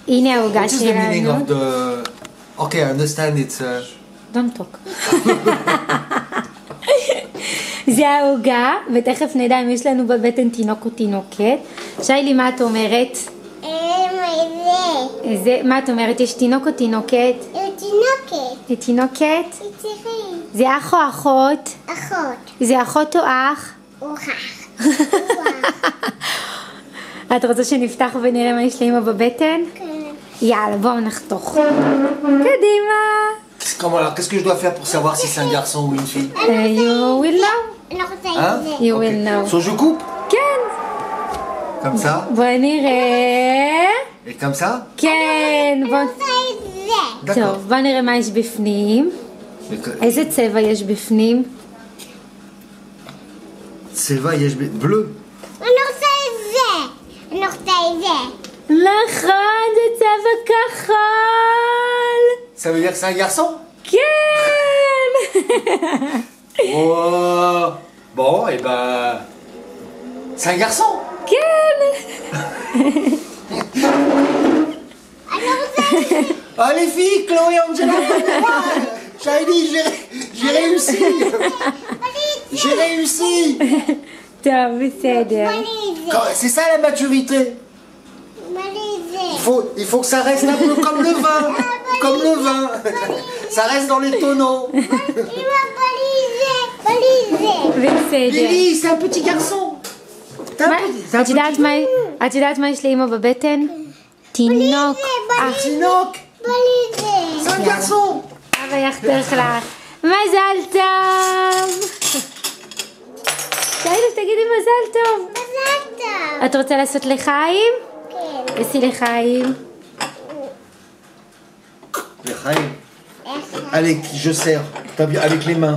הנה העוגה What is the meaning שלנו. of the... Okay, I understand it's... Don't talk. זה העוגה, ותכף נדע אם יש לנו בבטן תינוק או תינוקת. שיילי, מה את אומרת? מה את אומרת? יש תינוק או תינוקת? תינוקת. תינוקת? צריכים. זה אח או אחות? אחות. זה אחות או אח? אוח. את רוצה שנפתח ונראה מה יש לאמא בבטן? כן. יאללה, בואו נחתוך. קדימה. Alors, qu'est-ce que je dois faire pour savoir si c'est un garçon ou une fille? You will know. אני רוצה Hein? את זה. You will know. So je coupe? כן. Comme ça? בואי נראה. Et comme ça? כן. אני רוצה את זה. טוב, בואו נראה מה יש בפנים. Mais que- איזה צבע יש בפנים? צבע, יש bleu. אני רוצה את זה. אני רוצה את זה. נכון, זה צבע כחול. Ça veut dire que c'est un garçon? כן. Oh. Bon, et ben... C'est un garçon? כן. אני רוצה את זה. Ah les filles, Chloé, Angela, j'avais dit, j'ai réussi. J'ai réussi. טוב, בסדר. C'est ça la maturité. Il faut que ça reste un peu comme le vin. Comme le vin. Ça reste dans les tonneaux. בסדר. Lily, c'est un petit garçon. את יודעת מה יש לאמא בבטן? תינוק. Tinoc. C'est un garçon. אבא יחתוך לך. מזל טוב. שיילי, תגידי מזל טוב. את רוצה לעשות לחיים? עשי לחיים. Allez, je serre. Avec les mains.